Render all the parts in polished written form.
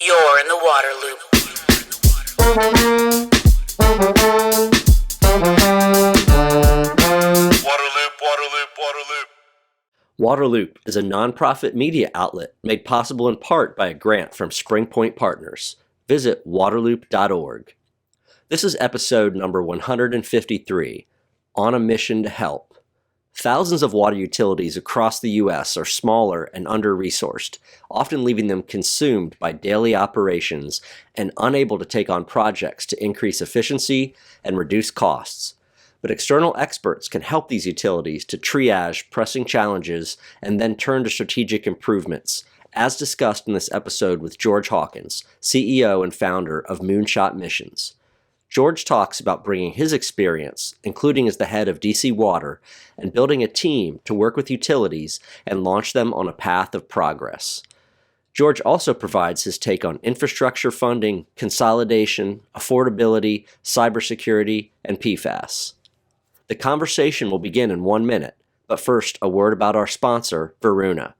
You're in the water loop. Waterloop is a nonprofit media outlet made possible in part by a grant from Springpoint Partners. Visit waterloop.org. This is episode number 153, On a Mission to Help. Thousands of water utilities across the U.S. are smaller and under-resourced, often leaving them consumed by daily operations and unable to take on projects to increase efficiency and reduce costs. But external experts can help these utilities to triage pressing challenges and then turn to strategic improvements, as discussed in this episode with George Hawkins, CEO and founder of Moonshot Missions. George talks about bringing his experience, including as the head of DC Water, and building a team to work with utilities and launch them on a path of progress. George also provides his take on infrastructure funding, consolidation, affordability, cybersecurity, and PFAS. The conversation will begin in 1 minute, but first, a word about our sponsor, Varuna.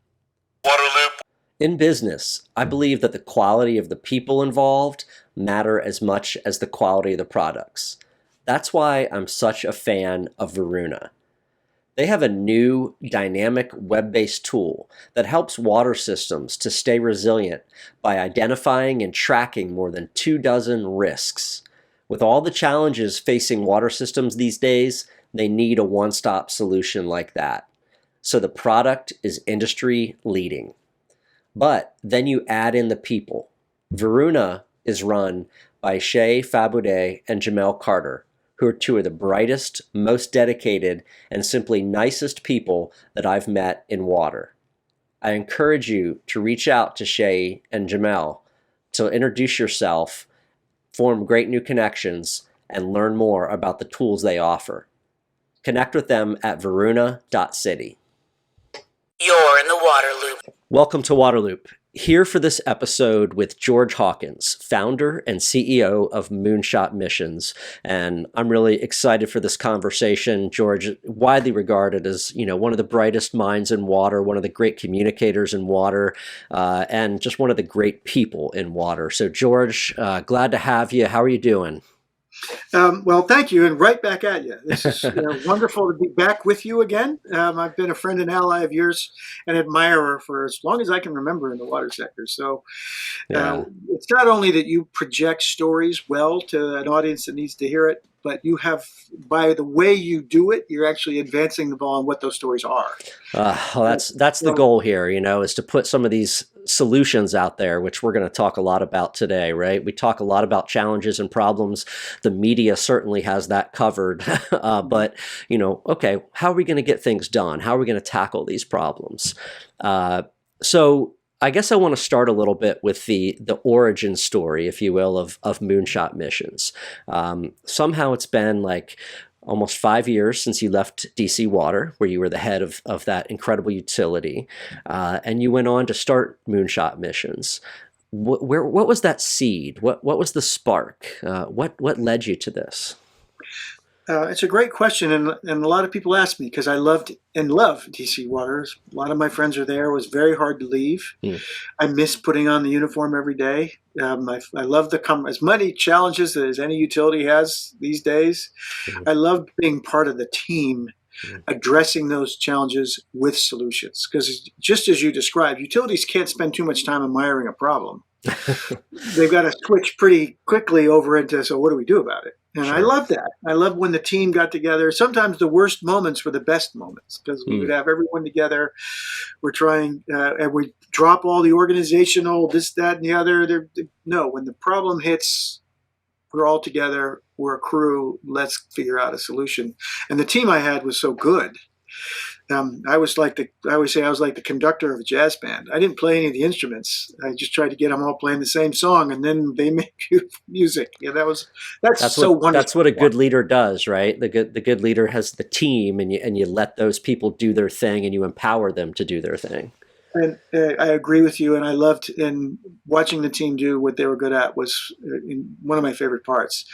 In business, I believe that the quality of the people involved matter as much as the quality of the products. That's why I'm such a fan of Varuna. They have a new dynamic web-based tool that helps water systems to stay resilient by identifying and tracking more than 24 risks. With all the challenges facing water systems these days, they need a one-stop solution like that. So the product is industry leading. But then you add in the people. Varuna is run by Shay Fabude and Jamel Carter, who are two of the brightest, most dedicated, and simply nicest people that I've met in water. I encourage you to reach out to Shay and Jamel to introduce yourself, form great new connections, and learn more about the tools they offer. Connect with them at varuna.city. You're in the water loop. Welcome to Waterloop. Here for this episode with George Hawkins, founder and CEO of Moonshot Missions. And I'm really excited for this conversation. George, widely regarded as, one of the brightest minds in water, one of the great communicators in water, and just one of the great people in water. So George, glad to have you. How are you doing? Well, thank you, and right back at you. This is wonderful to be back with you again. I've been a friend and ally of yours, and admirer for as long as I can remember in the water sector. So it's not only that you project stories well to an audience that needs to hear it, but you have, by the way you do it, you're actually advancing the ball on what those stories are. Well, that's the goal here, is to put some of these solutions out there, which we're going to talk a lot about today, right? We talk a lot about challenges and problems. The media certainly has that covered. But, okay, how are we going to get things done? How are we going to tackle these problems? So I guess I want to start a little bit with the origin story, if you will, of Moonshot Missions. Somehow it's been like almost 5 years since you left DC Water, where you were the head of that incredible utility, and you went on to start Moonshot Missions. What was that seed? What was the spark? What led you to this? It's a great question, and a lot of people ask me because I loved and love DC Waters. A lot of my friends are there. It was very hard to leave. I miss putting on the uniform every day. I love as many challenges as any utility has these days. I love being part of the team addressing those challenges with solutions, because just as you described, utilities can't spend too much time admiring a problem. They've got to switch pretty quickly over into, so what do we do about it? And I love that. I love when the team got together. Sometimes the worst moments were the best moments, because we would have everyone together. We're trying, and we drop all the organizational, this, that, and the other. No, when the problem hits, we're all together. We're a crew. Let's figure out a solution. And the team I had was so good. I always say I was like the conductor of a jazz band. I didn't play any of the instruments. I just tried to get them all playing the same song, and then they make music. Yeah, that's so wonderful. That's what a good leader does, right? The good leader has the team, and you let those people do their thing, and you empower them to do their thing. And I agree with you, and I loved watching the team do what they were good at was one of my favorite parts.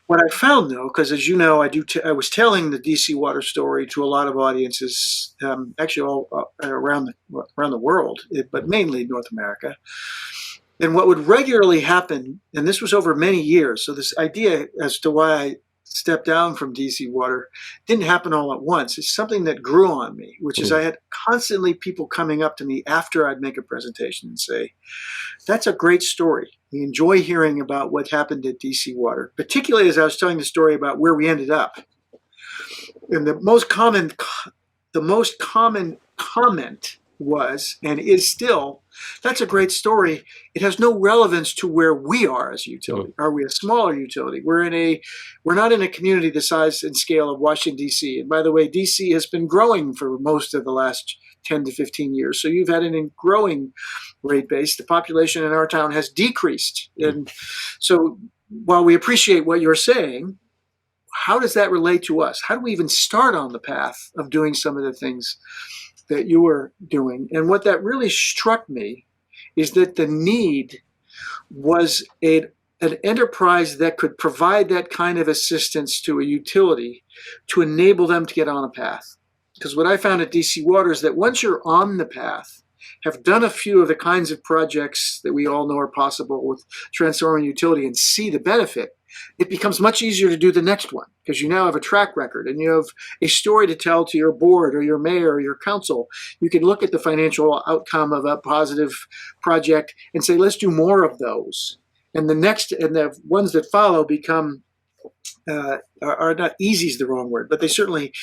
What I found, though, because as you know, I was telling the DC Water story to a lot of audiences, actually all around the world, but mainly North America. And what would regularly happen, and this was over many years, so this idea as to why I stepped down from DC Water didn't happen all at once. It's something that grew on me, which is I had constantly people coming up to me after I'd make a presentation and say, that's a great story. We enjoy hearing about what happened at DC Water, particularly as I was telling the story about where we ended up. And the most common comment was and is still, that's a great story. It has no relevance to where we are as a utility. Are we a smaller utility? We're not in a community the size and scale of Washington, D.C. And by the way, D.C. has been growing for most of the last 10 to 15 years. So you've had an growing rate base. The population in our town has decreased. And so while we appreciate what you're saying, how does that relate to us? How do we even start on the path of doing some of the things that you were doing? And what that really struck me is that the need was an enterprise that could provide that kind of assistance to a utility to enable them to get on a path. Because what I found at DC Water is that once you're on the path, have done a few of the kinds of projects that we all know are possible with transforming utility and see the benefit, it becomes much easier to do the next one because you now have a track record and you have a story to tell to your board or your mayor or your council. You can look at the financial outcome of a positive project and say, let's do more of those. And the ones that follow become are not easy is the wrong word, but they certainly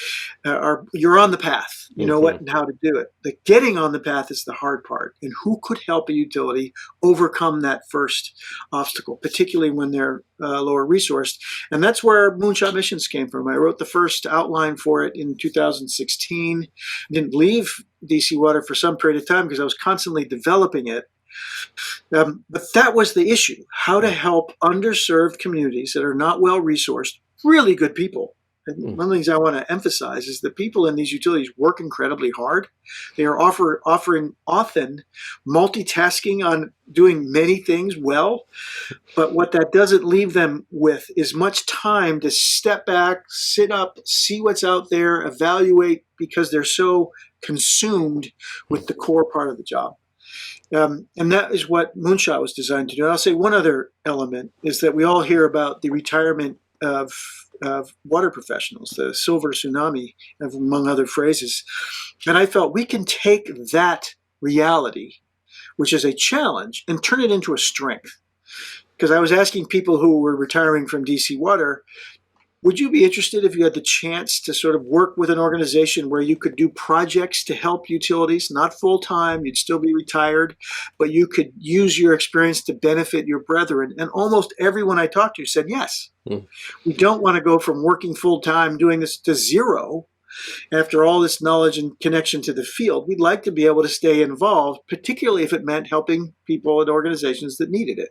you're on the path. You know what and how to do it. The getting on the path is the hard part. And who could help a utility overcome that first obstacle, particularly when they're lower resourced? And that's where Moonshot Missions came from. I wrote the first outline for it in 2016. I didn't leave DC Water for some period of time because I was constantly developing it. But that was the issue, how to help underserved communities that are not well resourced, really good people. And one of the things I want to emphasize is that people in these utilities work incredibly hard. They are offering often multitasking on doing many things well. But what that doesn't leave them with is much time to step back, sit up, see what's out there, evaluate, because they're so consumed with the core part of the job. And that is what Moonshot was designed to do. And I'll say one other element is that we all hear about the retirement of water professionals, the silver tsunami, among other phrases. And I felt we can take that reality, which is a challenge, and turn it into a strength. Because I was asking people who were retiring from DC Water, would you be interested if you had the chance to sort of work with an organization where you could do projects to help utilities, not full time, you'd still be retired, but you could use your experience to benefit your brethren? And almost everyone I talked to said yes. We don't want to go from working full time doing this to zero after all this knowledge and connection to the field. We'd like to be able to stay involved, particularly if it meant helping people and organizations that needed it.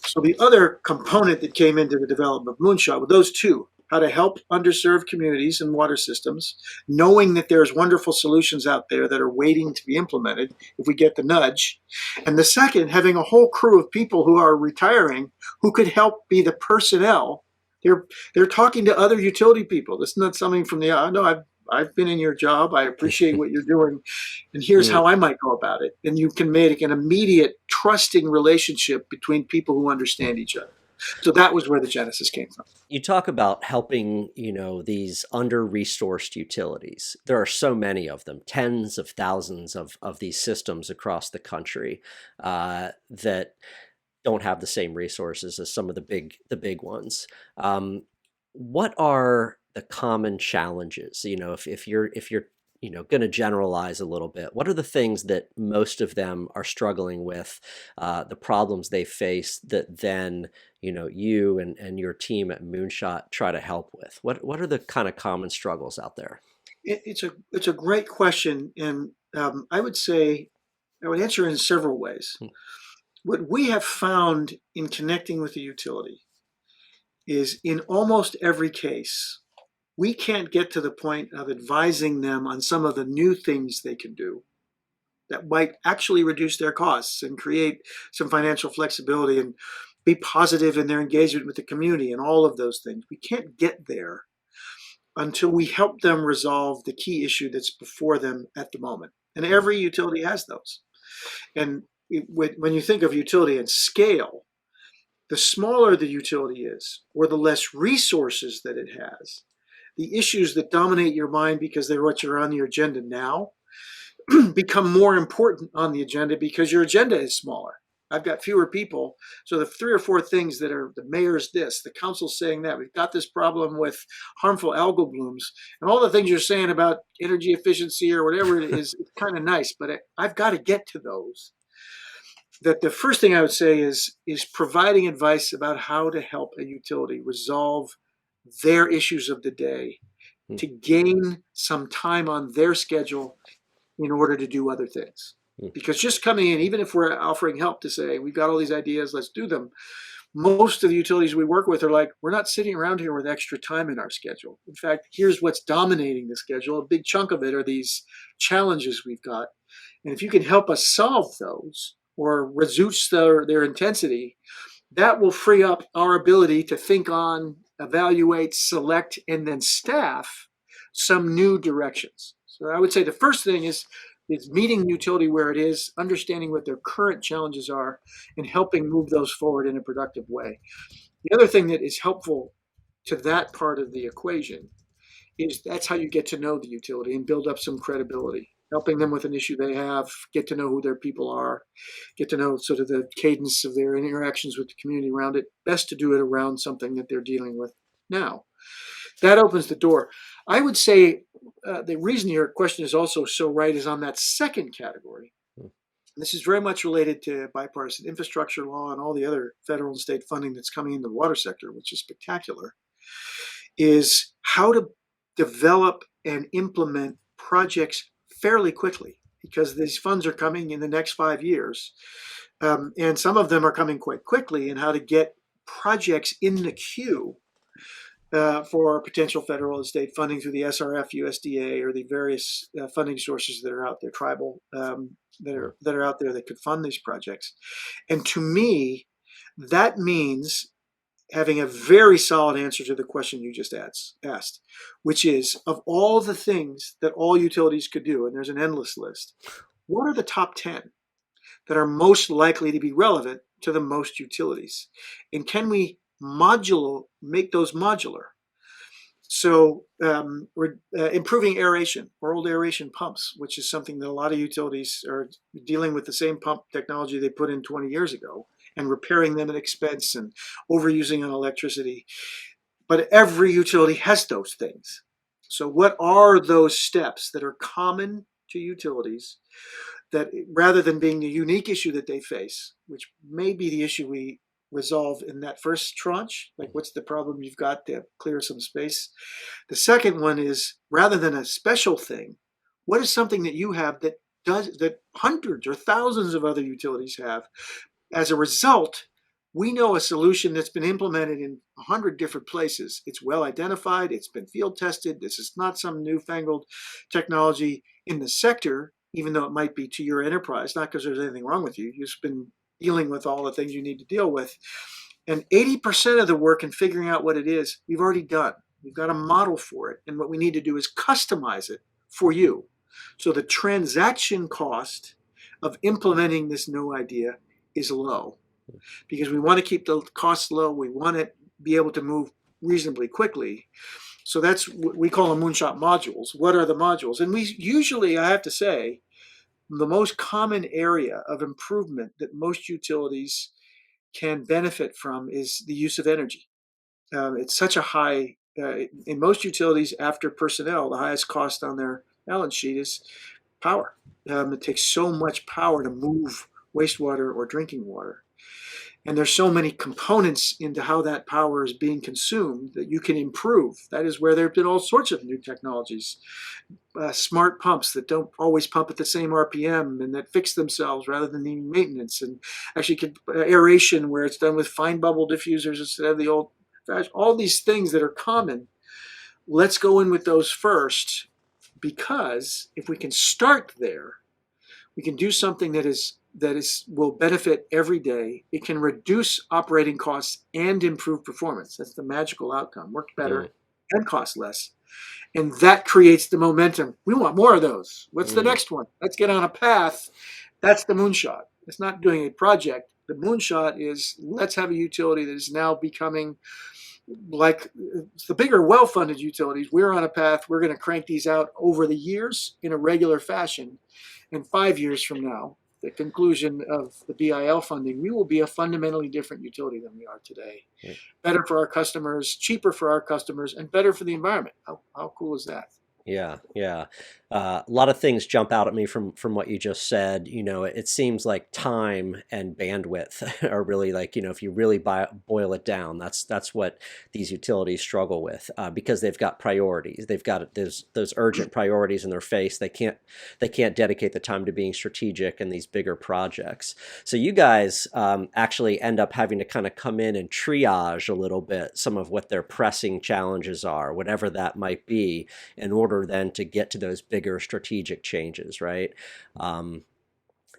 So the other component that came into the development of Moonshot were those two, how to help underserved communities and water systems, knowing that there's wonderful solutions out there that are waiting to be implemented if we get the nudge. And the second, having a whole crew of people who are retiring who could help be the personnel. They're talking to other utility people. This is not something from the, no, I've been in your job. I appreciate what you're doing. And here's how I might go about it. And you can make an immediate trusting relationship between people who understand each other. So that was where the genesis came from. You talk about helping, these under-resourced utilities. There are so many of them, tens of thousands of these systems across the country that don't have the same resources as some of the big ones. What are the common challenges? If you're going to generalize a little bit, what are the things that most of them are struggling with, the problems they face that then, you and your team at Moonshot try to help with? What are the kind of common struggles out there? It's a great question. And I would answer in several ways. What we have found in connecting with the utility is in almost every case, we can't get to the point of advising them on some of the new things they can do that might actually reduce their costs and create some financial flexibility and be positive in their engagement with the community and all of those things. We can't get there until we help them resolve the key issue that's before them at the moment. And every utility has those. And when you think of utility and scale, the smaller the utility is, or the less resources that it has, the issues that dominate your mind because they're what you're on your agenda now become more important on the agenda because your agenda is smaller. I've got fewer people. So the 3 or 4 things that are the mayor's this, the council's saying that, we've got this problem with harmful algal blooms, and all the things you're saying about energy efficiency or whatever it is, it's kind of nice, but I've got to get to those. That the first thing I would say is providing advice about how to help a utility resolve their issues of the day to gain some time on their schedule in order to do other things. Because just coming in, even if we're offering help to say, we've got all these ideas, let's do them, most of the utilities we work with are like, we're not sitting around here with extra time in our schedule. In fact, here's what's dominating the schedule. A big chunk of it are these challenges we've got. And if you can help us solve those or reduce their intensity, that will free up our ability to think on, evaluate, select, and then staff some new directions. So I would say the first thing is meeting utility where it is, understanding what their current challenges are, and helping move those forward in a productive way. The other thing that is helpful to that part of the equation is that's how you get to know the utility and build up some credibility. Helping them with an issue they have, get to know who their people are, get to know sort of the cadence of their interactions with the community around it. Best to do it around something that they're dealing with now. That opens the door. I would say the reason your question is also so right is on that second category. This is very much related to bipartisan infrastructure law and all the other federal and state funding that's coming in the water sector, which is spectacular, is how to develop and implement projects fairly quickly, because these funds are coming in the next 5 years. And some of them are coming quite quickly, and how to get projects in the queue for potential federal and state funding through the SRF, USDA, or the various funding sources that are out there, tribal, that are out there that could fund these projects. And to me, that means having a very solid answer to the question you just asked, which is, of all the things that all utilities could do, and there's an endless list, what are the top 10 that are most likely to be relevant to the most utilities? And can we make those modular? So we're improving aeration, old aeration pumps, which is something that a lot of utilities are dealing with, the same pump technology they put in 20 years ago, and repairing them at expense and overusing on electricity. But every utility has those things. So what are those steps that are common to utilities that, rather than being the unique issue that they face, which may be the issue we resolve in that first tranche, like what's the problem you've got to clear some space? The second one is, rather than a special thing, what is something that you have that hundreds or thousands of other utilities have? As a result, we know a solution that's been implemented in 100 different places. It's well identified. It's been field tested. This is not some newfangled technology in the sector, even though it might be to your enterprise, not because there's anything wrong with you. You've just been dealing with all the things you need to deal with. And 80% of the work in figuring out what it is, we've already done. We've got a model for it. And what we need to do is customize it for you. So the transaction cost of implementing this new idea is low, because we want to keep the costs low. We want to be able to move reasonably quickly. So that's what we call them moonshot modules. What are the modules? And we usually, I have to say, the most common area of improvement that most utilities can benefit from is the use of energy. It's such a high, in most utilities, after personnel, the highest cost on their balance sheet is power. It takes so much power to move wastewater or drinking water. And there's so many components into how that power is being consumed that you can improve. That is where there have been all sorts of new technologies. Smart pumps that don't always pump at the same RPM and that fix themselves rather than needing maintenance. And actually aeration where it's done with fine bubble diffusers instead of the old, all these things that are common. Let's go in with those first, because if we can start there, we can do something that will benefit every day. It can reduce operating costs and improve performance. That's the magical outcome. Work better and cost less. And that creates the momentum. We want more of those. What's the next one? Let's get on a path. That's the moonshot. It's not doing a project. The moonshot is, let's have a utility that is now becoming like the bigger, well-funded utilities. We're on a path. We're going to crank these out over the years in a regular fashion. And 5 years from now, the conclusion of the BIL funding, we will be a fundamentally different utility than we are today. Yeah. Better for our customers, cheaper for our customers, and better for the environment. How cool is that? Yeah, yeah. A lot of things jump out at me from what you just said. It seems like time and bandwidth are really like, if you really boil it down, that's what these utilities struggle with, because they've got priorities. They've got those urgent priorities in their face. They can't dedicate the time to being strategic in these bigger projects. So you guys actually end up having to kind of come in and triage a little bit some of what their pressing challenges are, whatever that might be, in order then to get to those bigger strategic changes, right? And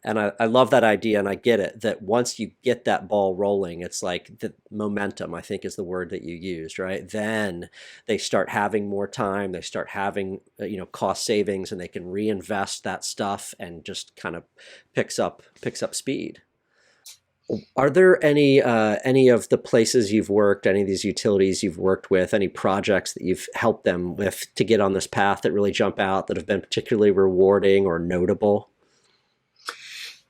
I love that idea, and I get it, that once you get that ball rolling, it's like the momentum, I think is the word that you used, right? Then they start having more time, they start having cost savings, and they can reinvest that stuff and just kind of picks up speed. Are there any of the places you've worked, any of these utilities you've worked with, any projects that you've helped them with to get on this path that really jump out, that have been particularly rewarding or notable?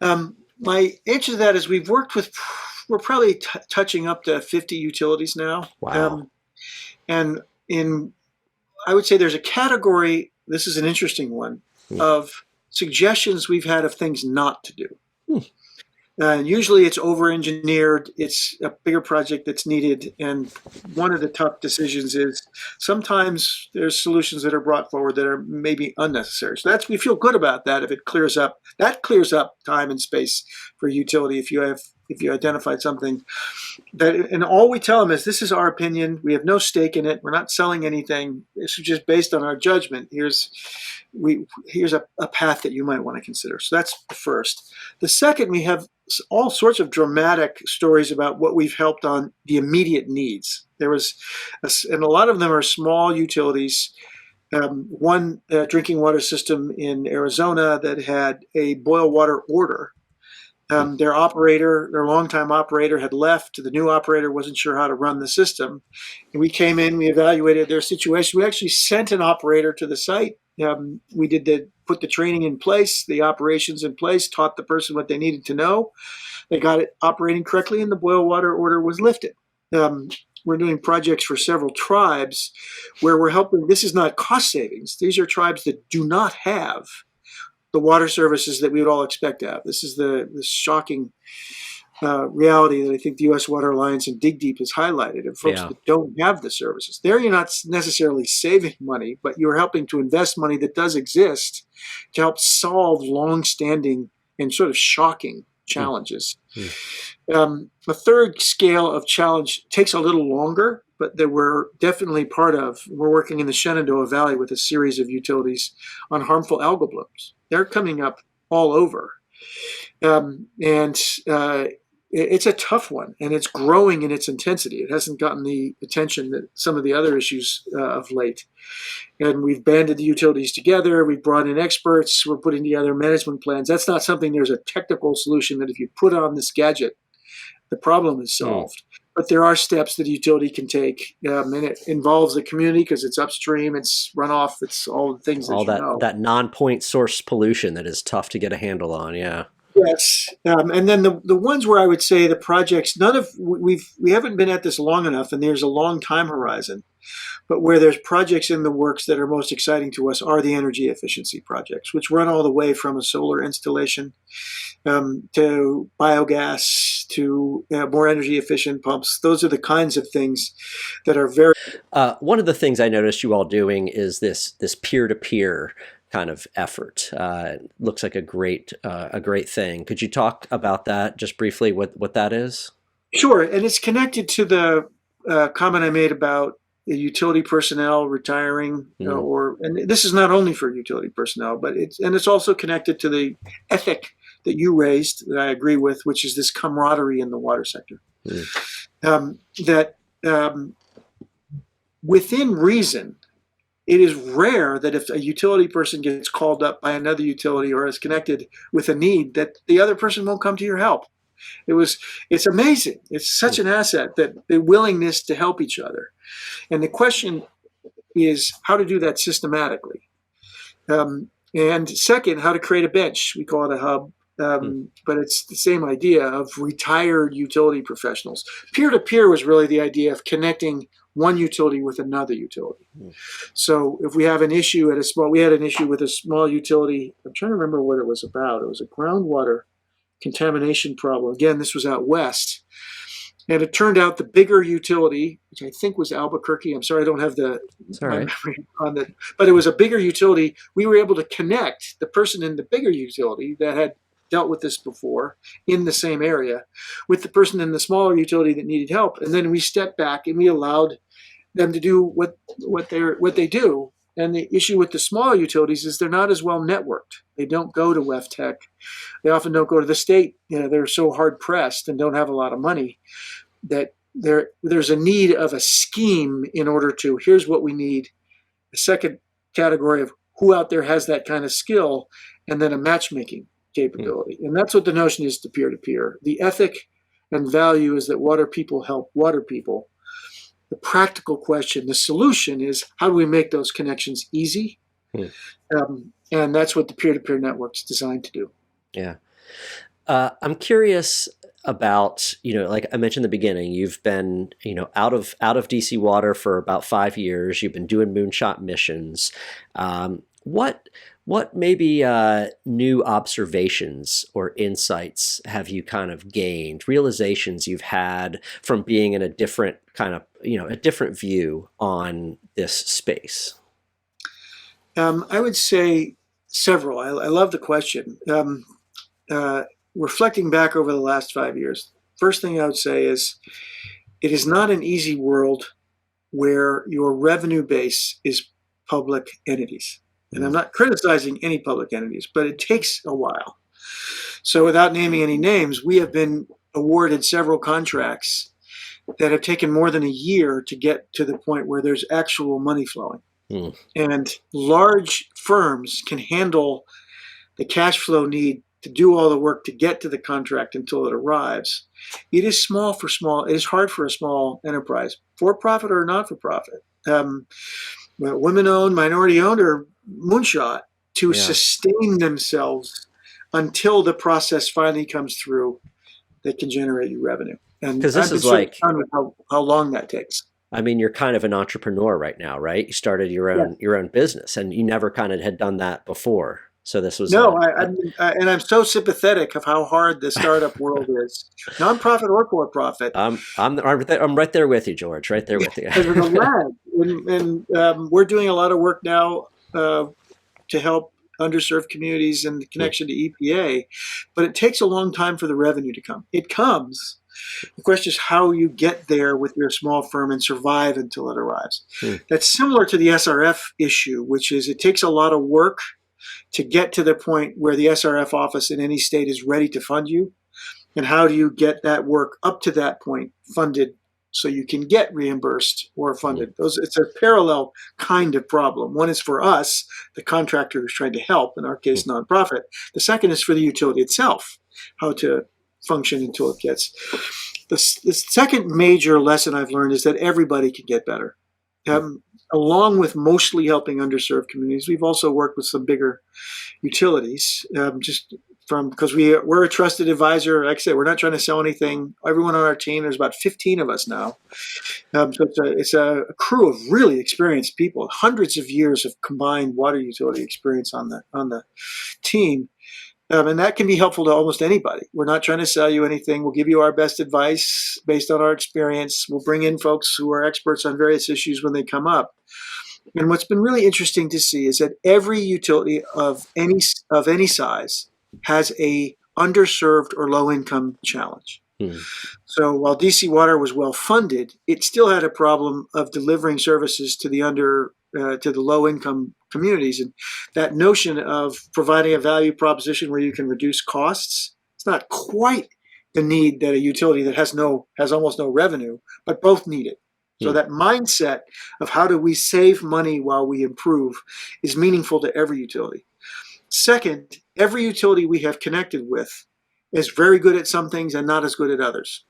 My answer to that is we're probably touching up to 50 utilities now. Wow. And I would say there's a category, this is an interesting one, of suggestions we've had of things not to do. Usually it's over-engineered, it's a bigger project that's needed, and one of the tough decisions is sometimes there's solutions that are brought forward that are maybe unnecessary. So we feel good about that if it clears up. That clears up time and space for utility if you identified something that, and all we tell them is, this is our opinion. We have no stake in it. We're not selling anything. This is just based on our judgment. Here's a path that you might want to consider. So that's the first. The second, we have all sorts of dramatic stories about what we've helped on the immediate needs. And a lot of them are small utilities. One drinking water system in Arizona that had a boil water order. Their longtime operator had left. The new operator wasn't sure how to run the system. And we came in, we evaluated their situation. We actually sent an operator to the site. We put the training in place, the operations in place, taught the person what they needed to know. They got it operating correctly, and the boil water order was lifted. We're doing projects for several tribes where we're helping. This is not cost savings. These are tribes that do not have the water services that we would all expect to have. This is the shocking reality that I think the U.S. Water Alliance and Dig Deep has highlighted, of folks that don't have the services. There you're not necessarily saving money, but you're helping to invest money that does exist to help solve long-standing and sort of shocking challenges. A third scale of challenge takes a little longer, but that we're definitely part of. We're working in the Shenandoah Valley with a series of utilities on harmful algal blooms. They're coming up all over. It's a tough one, and it's growing in its intensity. It hasn't gotten the attention that some of the other issues of late. And we've banded the utilities together. We've brought in experts. We're putting together management plans. That's not something, there's a technical solution that if you put on this gadget, the problem is solved. But there are steps that a utility can take, and it involves the community because it's upstream, it's runoff, it's all the things that non-point source pollution that is tough to get a handle on. Yeah. Yes, and then the ones where I would say the projects, we haven't been at this long enough, and there's a long time horizon. But where there's projects in the works that are most exciting to us are the energy efficiency projects, which run all the way from a solar installation to biogas to more energy efficient pumps. Those are the kinds of things that are very. One of the things I noticed you all doing is this peer-to-peer kind of effort. Looks like a great thing. Could you talk about that just briefly? What that is? Sure, and it's connected to the comment I made about the utility personnel retiring, and this is not only for utility personnel, but it's also connected to the ethic that you raised that I agree with, which is this camaraderie in the water sector. That within reason, it is rare that if a utility person gets called up by another utility or is connected with a need, that the other person won't come to your help. It's amazing. It's such an asset, that the willingness to help each other. And the question is how to do that systematically. And second, how to create a bench. We call it a hub, but it's the same idea of retired utility professionals. Peer-to-peer was really the idea of connecting one utility with another utility. So if we have an issue we had an issue with a small utility. I'm trying to remember what it was about. It was a groundwater contamination problem. Again, this was out west. And it turned out the bigger utility, which I think was Albuquerque. I'm sorry, I don't have my memory on that, but it was a bigger utility. We were able to connect the person in the bigger utility that had dealt with this before in the same area with the person in the smaller utility that needed help. And then we stepped back and we allowed them to do what they do. And the issue with the smaller utilities is they're not as well networked. They don't go to WEFTEC. They often don't go to the state. They're so hard pressed and don't have a lot of money that there's a need of a scheme in order to, here's what we need. A second category of who out there has that kind of skill, and then a matchmaking capability. And that's what the notion is to peer-to-peer. The ethic and value is that water people help water people. The practical question, the solution is how do we make those connections easy? And that's what the peer-to-peer network's designed to do. Yeah. I'm curious about, like I mentioned in the beginning, you've been, out of DC water for about 5 years. You've been doing moonshot missions. What maybe new observations or insights have you kind of gained, realizations you've had from being in a different kind of, a different view on this space? I would say several. I love the question. Reflecting back over the last 5 years, first thing I would say is it is not an easy world where your revenue base is public entities. And I'm not criticizing any public entities, but it takes a while. So without naming any names, we have been awarded several contracts that have taken more than a year to get to the point where there's actual money flowing. And large firms can handle the cash flow need to do all the work to get to the contract until it arrives. It is small for small. It is hard for a small enterprise, for profit or not for profit. Women-owned, minority-owned, or moonshot to sustain themselves until the process finally comes through that can generate you revenue. And because this is like how long that takes. I mean, you're kind of an entrepreneur right now, right? You started your own business, and you never kind of had done that before. So this was and I'm so sympathetic of how hard the startup world is, nonprofit or for profit. I'm right there with you, George. Right there with you. There's a lag, and we're doing a lot of work now to help underserved communities and the connection to EPA, but it takes a long time for the revenue to come. It comes. The question is how you get there with your small firm and survive until it arrives. That's similar to the SRF issue, which is it takes a lot of work to get to the point where the SRF office in any state is ready to fund you. And how do you get that work up to that point funded so you can get reimbursed or funded? It's a parallel kind of problem. One is for us, the contractor who's trying to help, in our case, nonprofit. The second is for the utility itself, how to function until it gets. The second major lesson I've learned is that everybody can get better. Along with mostly helping underserved communities, we've also worked with some bigger utilities, because we're a trusted advisor. Like I said, we're not trying to sell anything. Everyone on our team, there's about 15 of us now. So it's a crew of really experienced people, hundreds of years of combined water utility experience on the team. And that can be helpful to almost anybody. We're not trying to sell you anything. We'll give you our best advice based on our experience. We'll bring in folks who are experts on various issues when they come up. And what's been really interesting to see is that every utility of any size has a underserved or low-income challenge. So while DC Water was well funded, it still had a problem of delivering services to the low-income communities. And that notion of providing a value proposition where you can reduce costs, it's not quite the need that a utility that has almost no revenue, but both need it. So that mindset of how do we save money while we improve is meaningful to every utility. Second, every utility we have connected with is very good at some things and not as good at others.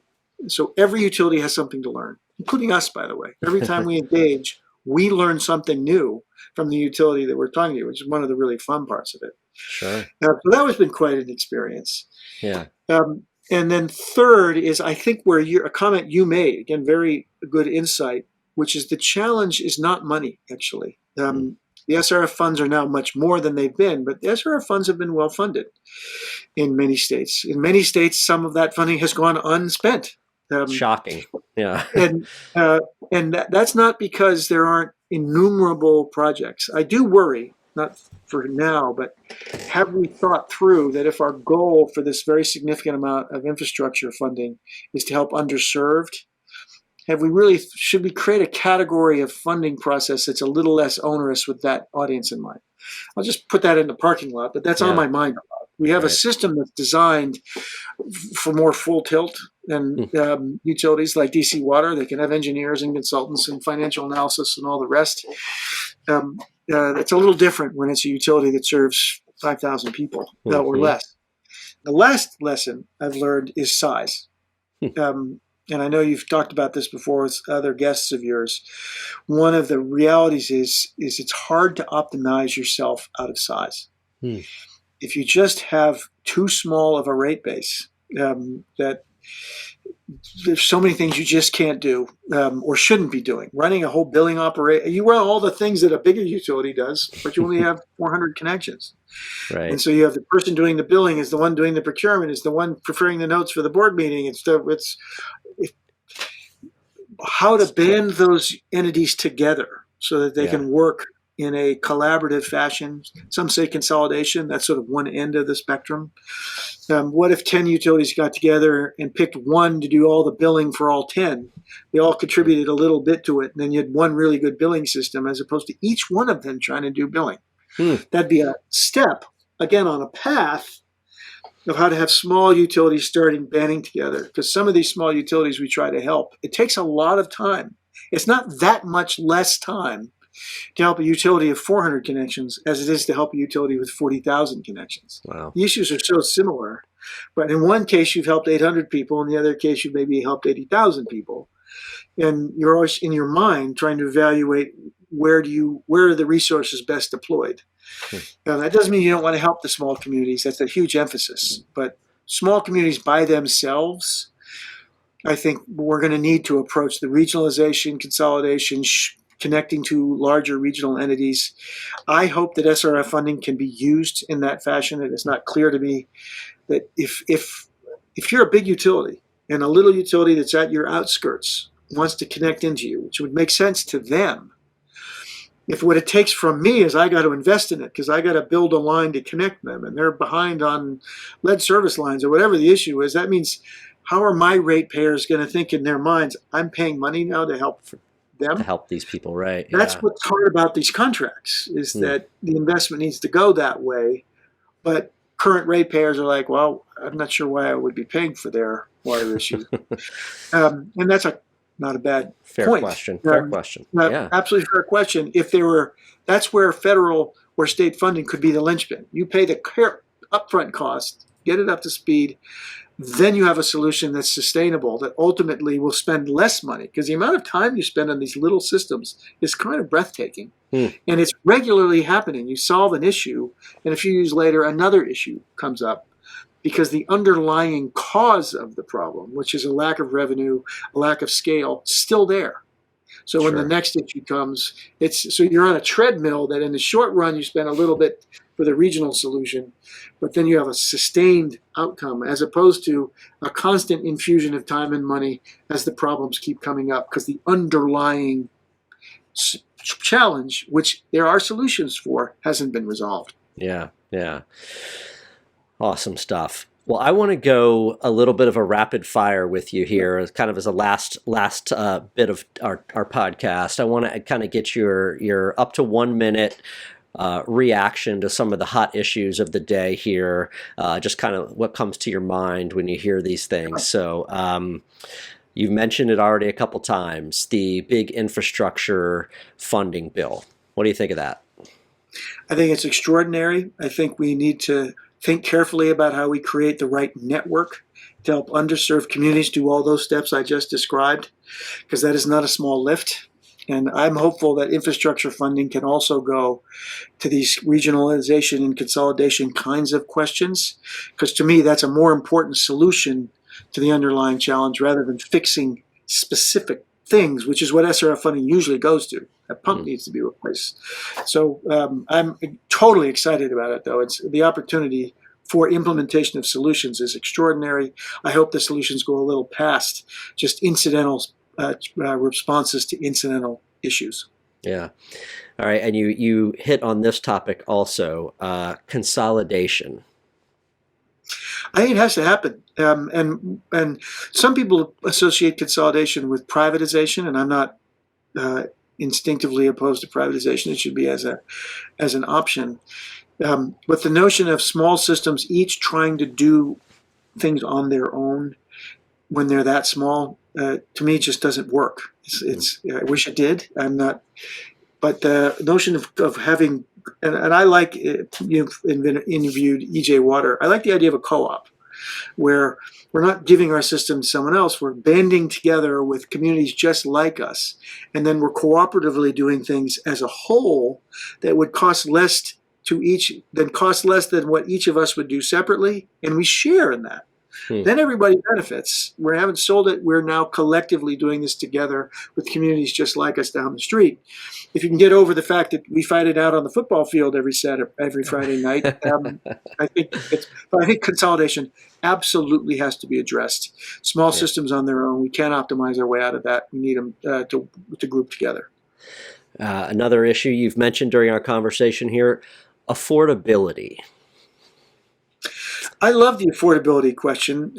So every utility has something to learn, including us, by the way. Every time we engage, we learn something new from the utility that we're talking to, which is one of the really fun parts of it. Sure. So that has been quite an experience. Yeah. And then third is, I think, where a comment you made, again, very good insight, which is the challenge is not money, actually. The SRF funds are now much more than they've been, but the SRF funds have been well funded in many states. In many states, some of that funding has gone unspent. Shocking. Yeah. and that's not because there aren't innumerable projects. I do worry, not for now, but have we thought through that if our goal for this very significant amount of infrastructure funding is to help underserved, should we create a category of funding process that's a little less onerous with that audience in mind? I'll just put that in the parking lot, but that's on my mind a lot. We have a system that's designed for more full tilt than utilities like DC Water. They can have engineers and consultants and financial analysis and all the rest. It's a little different when it's a utility that serves 5,000 people or less. The last lesson I've learned is size. And I know you've talked about this before with other guests of yours. One of the realities is it's hard to optimize yourself out of size. If you just have too small of a rate base, that there's so many things you just can't do or shouldn't be doing. Running a whole billing operation, you run all the things that a bigger utility does, but you only have 400 connections. Right. And so you have the person doing the billing is the one doing the procurement, is the one preparing the notes for the board meeting. It's how to band those entities together so that they can work in a collaborative fashion. Some say consolidation. That's sort of one end of the spectrum. What if 10 utilities got together and picked one to do all the billing for all 10? They all contributed a little bit to it, and then you had one really good billing system as opposed to each one of them trying to do billing. That'd be a step, again, on a path of how to have small utilities starting banding together. Because some of these small utilities we try to help, it takes a lot of time. It's not that much less time to help a utility of 400 connections as it is to help a utility with 40,000 connections. Wow. The issues are so similar. But in one case, you've helped 800 people. In the other case, you've maybe helped 80,000 people. And you're always in your mind trying to evaluate where are the resources best deployed. Now, that doesn't mean you don't want to help the small communities. That's a huge emphasis. But small communities by themselves, I think we're going to need to approach the regionalization, consolidation, connecting to larger regional entities. I hope that SRF funding can be used in that fashion. It is not clear to me that if you're a big utility and a little utility that's at your outskirts wants to connect into you, which would make sense to them, if what it takes from me is I got to invest in it because I got to build a line to connect them and they're behind on lead service lines or whatever the issue is, that means how are my ratepayers going to think in their minds, I'm paying money now to help them? To help these people, right? That's what's hard about these contracts is that the investment needs to go that way. But current ratepayers are like, well, I'm not sure why I would be paying for their water issue. And that's not a bad Fair point. question. Fair question. Absolutely fair question. That's where federal or state funding could be the linchpin. You pay the upfront cost, get it up to speed, then you have a solution that's sustainable that ultimately will spend less money because the amount of time you spend on these little systems is kind of breathtaking. And it's regularly happening. You solve an issue, and a few years later, another issue comes up because the underlying cause of the problem, which is a lack of revenue, a lack of scale, is still there. So when the next issue comes, so you're on a treadmill that in the short run you spend a little bit for the regional solution, but then you have a sustained outcome as opposed to a constant infusion of time and money as the problems keep coming up because the underlying challenge, which there are solutions for, hasn't been resolved. Yeah. Awesome stuff. Well, I want to go a little bit of a rapid fire with you here, kind of as a last bit of our podcast. I want to kind of get your up to 1 minute reaction to some of the hot issues of the day here. Just kind of what comes to your mind when you hear these things. So, You've mentioned it already a couple times, the big infrastructure funding bill. What do you think of that? I think it's extraordinary. I think we need to think carefully about how we create the right network to help underserved communities do all those steps I just described, because that is not a small lift. And I'm hopeful that infrastructure funding can also go to these regionalization and consolidation kinds of questions, because to me, that's a more important solution to the underlying challenge rather than fixing specific things, which is what SRF funding usually goes to. That pump needs to be replaced. So I'm totally excited about it, though. It's the opportunity for implementation of solutions is extraordinary. I hope the solutions go a little past just incidental responses to incidental issues. Yeah. All right. And you hit on this topic also, consolidation. I think it has to happen. And some people associate consolidation with privatization, and I'm not instinctively opposed to privatization. It should be as an option. But the notion of small systems each trying to do things on their own when they're that small, to me, just doesn't work. I wish it did. I'm not. But the notion of having, and I like, you've interviewed EJ Water, I like the idea of a co-op where we're not giving our system to someone else. We're banding together with communities just like us. And then we're cooperatively doing things as a whole that would cost less than what each of us would do separately. And we share in that. Then everybody benefits. We haven't sold it. We're now collectively doing this together with communities just like us down the street. If you can get over the fact that we fight it out on the football field every Friday night, I think consolidation absolutely has to be addressed. Small systems on their own, we can't optimize our way out of that. We need them to group together. Another issue you've mentioned during our conversation here, affordability. I love the affordability question.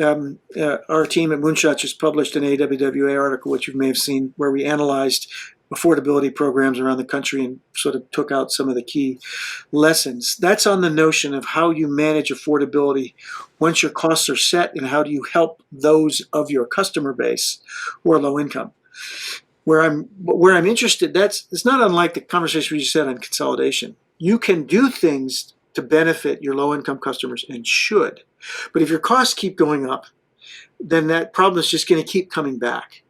Our team at Moonshot just published an AWWA article, which you may have seen, where we analyzed affordability programs around the country and sort of took out some of the key lessons. That's on the notion of how you manage affordability once your costs are set, and how do you help those of your customer base who are low income. Where I'm interested, it's not unlike the conversation we just had on consolidation. You can do things to benefit your low-income customers, and should. But if your costs keep going up, then that problem is just going to keep coming back.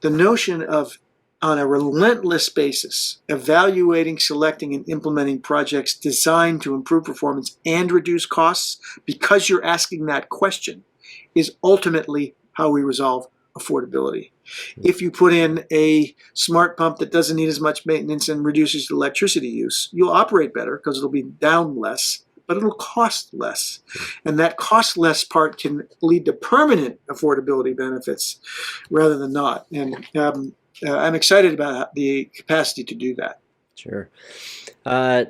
The notion of, on a relentless basis, evaluating, selecting, and implementing projects designed to improve performance and reduce costs because you're asking that question is ultimately how we resolve affordability. If you put in a smart pump that doesn't need as much maintenance and reduces electricity use, you'll operate better because it'll be down less, but it'll cost less. And that cost less part can lead to permanent affordability benefits rather than not. And I'm excited about the capacity to do that. Sure. A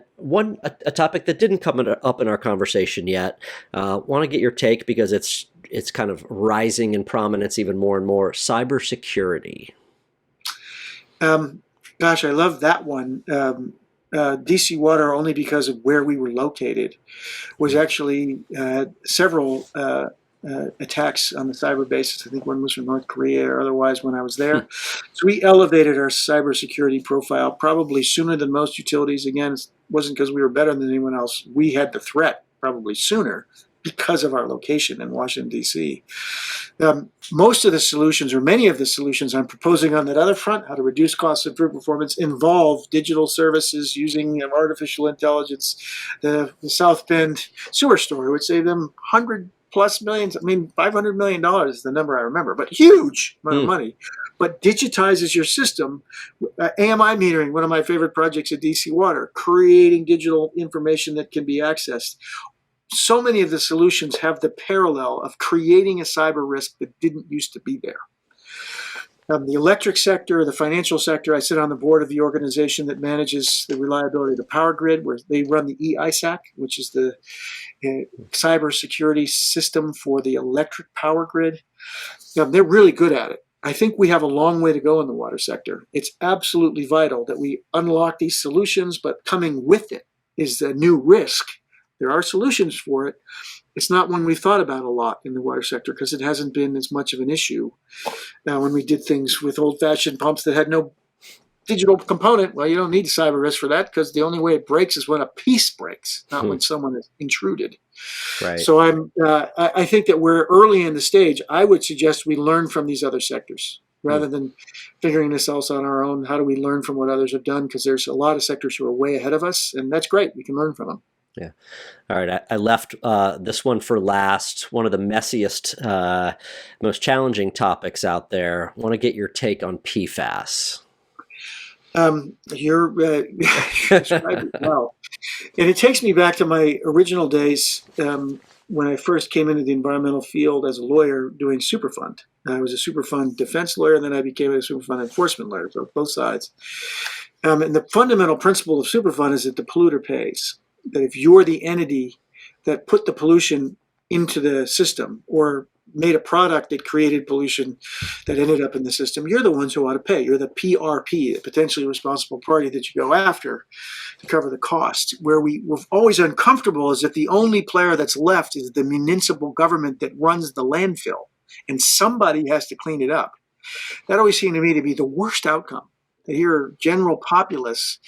topic that didn't come up in our conversation yet. Want to get your take because it's kind of rising in prominence even more and more. Cybersecurity. Gosh, I love that one. DC Water, only because of where we were located, was actually several attacks on the cyber basis. I think one was from North Korea or otherwise when I was there. So we elevated our cybersecurity profile probably sooner than most utilities. Again, it wasn't because we were better than anyone else. We had the threat probably sooner because of our location in Washington, D.C. Most of the solutions, or many of the solutions I'm proposing on that other front, how to reduce costs, improve performance, involve digital services using artificial intelligence. The South Bend sewer story would save them $100+ million. I mean, $500 million is the number I remember, but huge amount of money. But digitizes your system. AMI metering, one of my favorite projects at DC Water, creating digital information that can be accessed. So many of the solutions have the parallel of creating a cyber risk that didn't used to be there. The electric sector, the financial sector, I sit on the board of the organization that manages the reliability of the power grid, where they run the EISAC, which is the cybersecurity system for the electric power grid. They're really good at it. I think we have a long way to go in the water sector. It's absolutely vital that we unlock these solutions, but coming with it is the new risk There are solutions for it. It's not one we've thought about a lot in the water sector because it hasn't been as much of an issue. Now, when we did things with old-fashioned pumps that had no digital component, well, you don't need cyber risk for that because the only way it breaks is when a piece breaks, not when someone is intruded. Right. So I think that we're early in the stage. I would suggest we learn from these other sectors rather than figuring this else on our own. How do we learn from what others have done? Because there's a lot of sectors who are way ahead of us, and that's great. We can learn from them. Yeah. All right. I left this one for last. One of the messiest, most challenging topics out there. I want to get your take on PFAS. You're described it well. And it takes me back to my original days when I first came into the environmental field as a lawyer doing Superfund. I was a Superfund defense lawyer, and then I became a Superfund enforcement lawyer, so both sides. And the fundamental principle of Superfund is that the polluter pays. That if you're the entity that put the pollution into the system or made a product that created pollution that ended up in the system, you're the ones who ought to pay. You're the PRP, the potentially responsible party that you go after to cover the cost. Where we're always uncomfortable is that the only player that's left is the municipal government that runs the landfill, and somebody has to clean it up. That always seemed to me to be the worst outcome. To hear general populace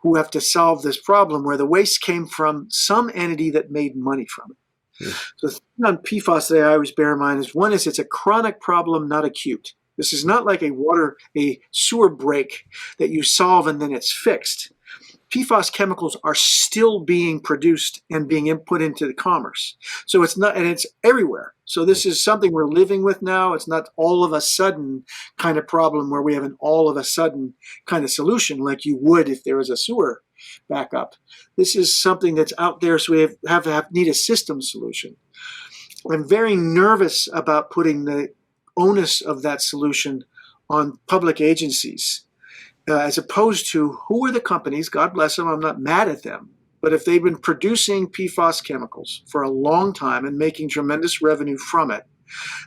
who have to solve this problem where the waste came from some entity that made money from it. Yeah. So the thing on PFAS that I always bear in mind is, one is it's a chronic problem, not acute. This is not like a sewer break that you solve and then it's fixed. PFAS chemicals are still being produced and being put into the commerce. So it's not, and it's everywhere. So this is something we're living with now. It's not all of a sudden kind of problem where we have an all of a sudden kind of solution like you would if there was a sewer backup. This is something that's out there, so we need a system solution. I'm very nervous about putting the onus of that solution on public agencies. As opposed to who are the companies, God bless them, I'm not mad at them, but if they've been producing PFAS chemicals for a long time and making tremendous revenue from it,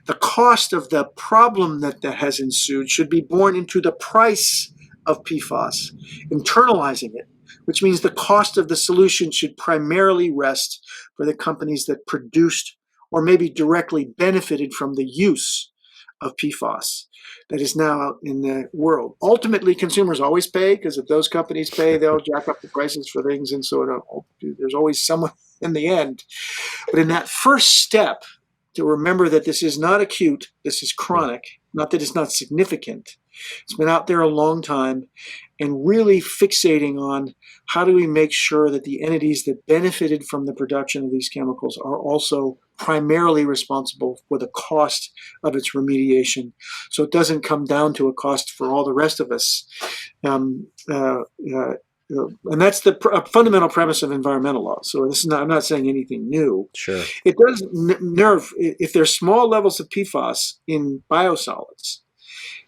the cost of the problem that has ensued should be borne into the price of PFAS, internalizing it, which means the cost of the solution should primarily rest for the companies that produced or maybe directly benefited from the use of PFAS that is now out in the world. Ultimately, consumers always pay, because if those companies pay, they'll jack up the prices for things, and so there's always someone in the end. But in that first step, to remember that this is not acute, this is chronic, not that it's not significant. It's been out there a long time, and really fixating on how do we make sure that the entities that benefited from the production of these chemicals are also primarily responsible for the cost of its remediation, so it doesn't come down to a cost for all the rest of us. And that's the fundamental premise of environmental law. So this is not, I'm not saying anything new. Sure. It does nerve if there's small levels of PFAS in biosolids,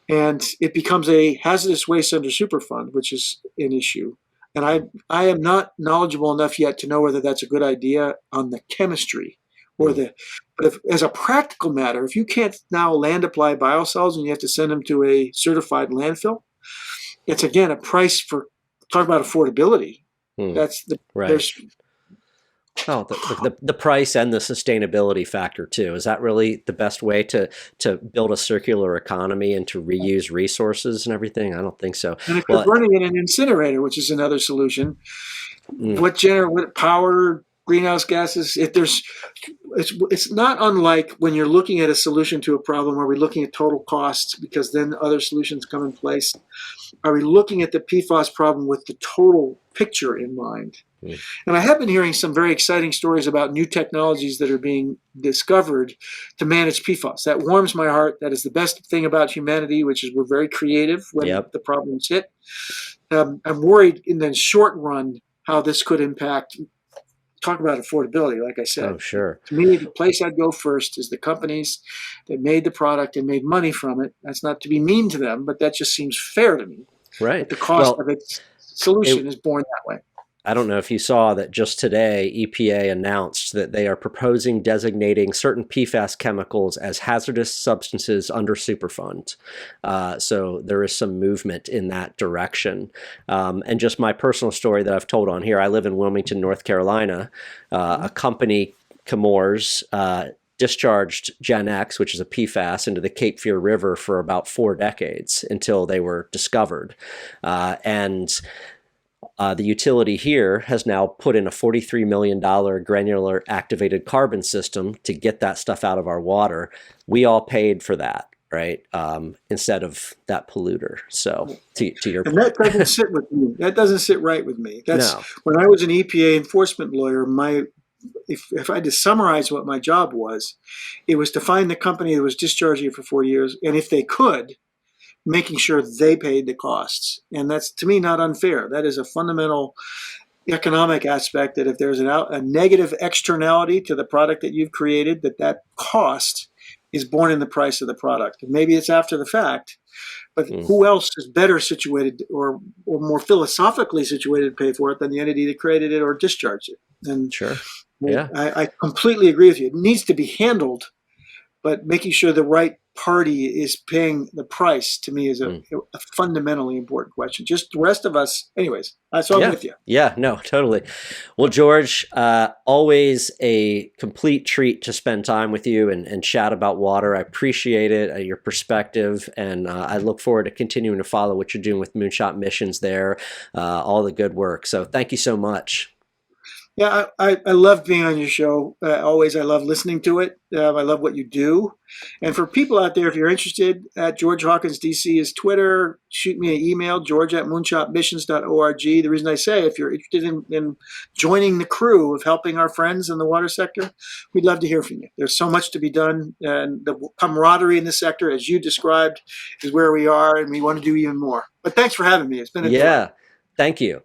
and it becomes a hazardous waste under Superfund, which is an issue. And I am not knowledgeable enough yet to know whether that's a good idea on the chemistry or but if, as a practical matter, if you can't now land apply biosolids and you have to send them to a certified landfill, it's again a price for, talk about affordability. That's the right. There's the price and the sustainability factor too. Is that really the best way to build a circular economy and to reuse resources and everything? I don't think so. And if you're running in an incinerator, which is another solution, what power, greenhouse gases? It's not unlike when you're looking at a solution to a problem. Are we looking at total costs, because then other solutions come in place? Are we looking at the PFAS problem with the total picture in mind? And I have been hearing some very exciting stories about new technologies that are being discovered to manage PFAS. That warms my heart. That is the best thing about humanity, which is we're very creative when the problems hit. I'm worried in the short run how this could impact. Talk about affordability, like I said. Oh, sure. To me, the place I'd go first is the companies that made the product and made money from it. That's not to be mean to them, but that just seems fair to me. Right. The cost of its solution is borne that way. I don't know if you saw that just today, EPA announced that they are proposing designating certain PFAS chemicals as hazardous substances under Superfund. So there is some movement in that direction. And just my personal story that I've told on here, I live in Wilmington, North Carolina. A company, Chemours, discharged Gen X, which is a PFAS, into the Cape Fear River for about 4 decades until they were discovered. The utility here has now put in a $43 million granular activated carbon system to get that stuff out of our water. We all paid for that, right? Instead of that polluter. So to your And point. that doesn't sit with me. That doesn't sit right with me. That's No. when I was an EPA enforcement lawyer, if I had to summarize what my job was, it was to find the company that was discharging it for 4 years, and if they could, making sure they paid the costs. And that's, to me, not unfair. That is a fundamental economic aspect, that if there's a negative externality to the product that you've created, that cost is borne in the price of the product. And maybe it's after the fact, but who else is better situated or more philosophically situated to pay for it than the entity that created it or discharged it? And Sure. Yeah. I completely agree with you. It needs to be handled, but making sure the right party is paying the price, to me, is a fundamentally important question. Just the rest of us, anyways. So I'm with you. Yeah, no, totally. Well, George, always a complete treat to spend time with you and chat about water. I appreciate it, your perspective, and I look forward to continuing to follow what you're doing with Moonshot Missions there, all the good work. So thank you so much. Yeah, I love being on your show. Always, I love listening to it. I love what you do. And for people out there, if you're interested, at George Hawkins DC is Twitter. Shoot me an email, george@moonshotmissions.org. The reason I say, if you're interested in joining the crew of helping our friends in the water sector, we'd love to hear from you. There's so much to be done. And the camaraderie in the sector, as you described, is where we are, and we want to do even more. But thanks for having me. It's been a joy. Thank you.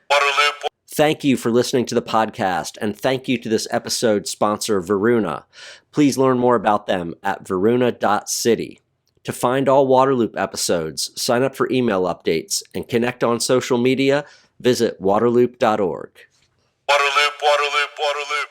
Waterloop. Thank you for listening to the podcast, and thank you to this episode's sponsor, Varuna. Please learn more about them at varuna.city. To find all Waterloop episodes, sign up for email updates, and connect on social media, visit waterloop.org. Waterloop, Waterloop, Waterloop.